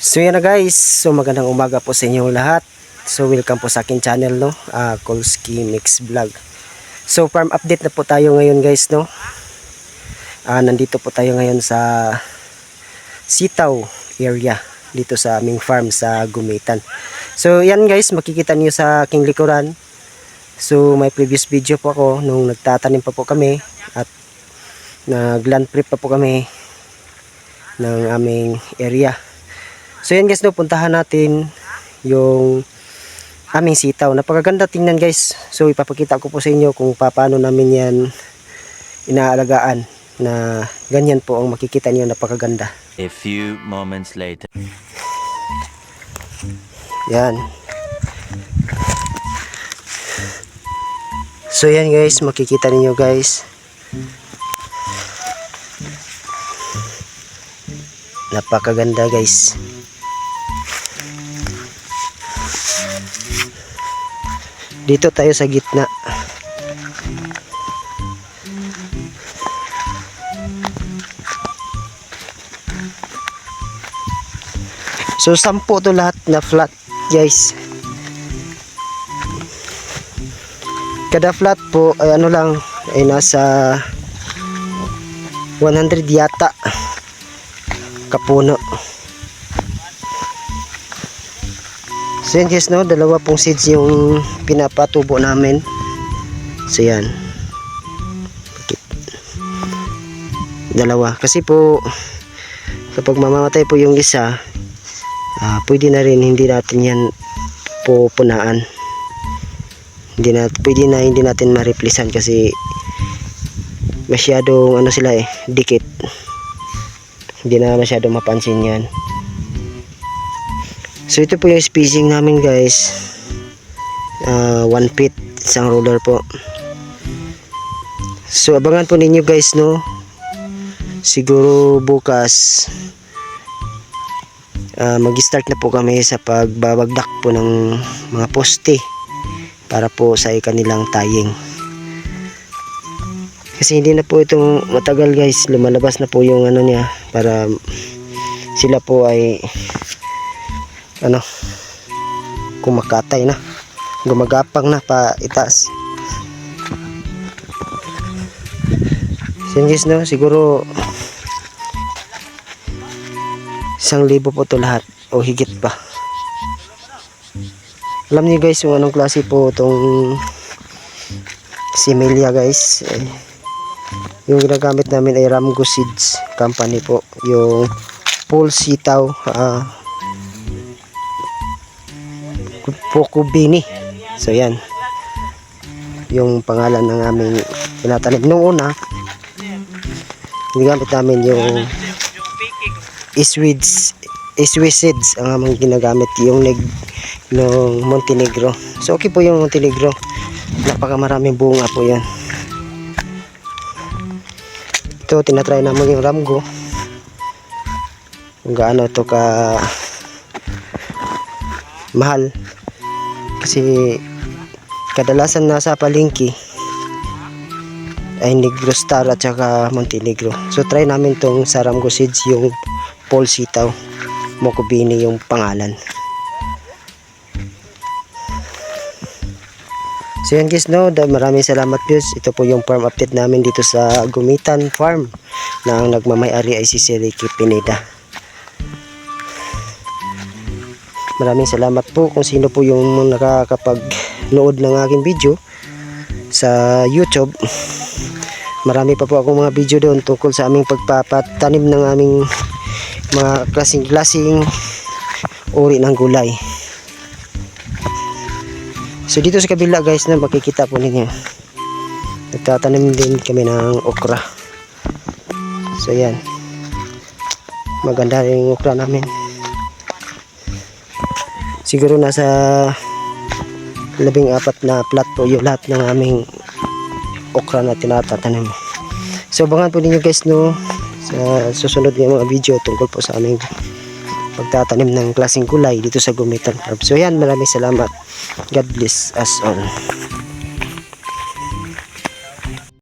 So yan na guys, so magandang umaga po sa inyong lahat. So welcome po sa akin channel, no, Kolski Mix Vlog. So farm update na po tayo ngayon guys, no. Nandito po tayo ngayon sa Sitaw area dito sa aming farm sa Gumitan. So yan guys, makikita niyo sa aking likuran. So may previous video po ako nung nagtatanim pa po kami at nag-land prep pa po kami ng aming area. So yan guys, no, puntahan natin yung aming sitaw. Napakaganda tingnan guys. So ipapakita ko po sa inyo kung paano namin yan inaalagaan, na ganyan po ang makikita niyo, napakaganda. A few moments later. Yan. So yan guys, makikita niyo guys. Napakaganda guys. Dito tayo sa gitna. So 10 to lahat na flat guys. Kada flat po ay ano lang, ay nasa 100 yata kapuno. So yan guys, no, dalawa pong seeds yung pinapatubo namin. So yan, dalawa, kasi po kapag mamamatay po yung isa, pwede na rin hindi natin yan po punaan. Pwede na hindi natin ma-replacean kasi masyadong ano sila dikit. Hindi na masyadong mapansin yan. So ito po yung spacing namin guys, 1 feet, isang roller po. So abangan po ninyo guys, no, siguro bukas mag-start na po kami sa pagbabagdak po ng mga poste para po sa kanilang tying. Kasi hindi na po itong matagal guys, lumalabas na po yung ano niya, para sila po ay ano, kumakatay na, gumagapang na pa itaas. So guys, no, siguro 1,000 po to lahat o higit pa. Alam niyo guys yung anong klase po itong Similia guys, yung ginagamit namin ay Ramgo Seeds Company po, yung full sitaw, Pokubini. So yan yung pangalan ng aming tinatanim. Noong una ginagamit namin yung Swiss seeds ang aming ginagamit, yung ng Montenegro. So okay po yung Montenegro, napakamaraming bunga po yan. Ito tinatry namin yung Ramgo, kung gaano ito ka mahal, kasi kadalasan nasa palengke ay Negro Star at saka Montenegro. So try namin tong sa Ramgo Seeds, yung Paul Sitaw Mokubini yung pangalan. So yan guys, no, maraming salamat guys. Ito po yung farm update namin dito sa Gumitan Farm, na ang nagmamay-ari ay si Ricky Pineda. Maraming salamat po kung sino po yung nakakapag-nood ng aking video sa YouTube. Marami pa po akong mga video doon tungkol sa aming pagpapatanim ng aming mga klaseng uri ng gulay. So dito sa kabila guys, na makikita po ninyo, nagtatanim din kami ng okra. So yan, maganda rin yung okra namin. Siguro nasa 14 na plat po yung lahat ng aming okra na tinatatanim. So abangan po ninyo guys, no, sa susunod ng mga video tungkol po sa aming pagtatanim ng klaseng gulay dito sa Gumitan Farm. So yan, maraming salamat. God bless us all.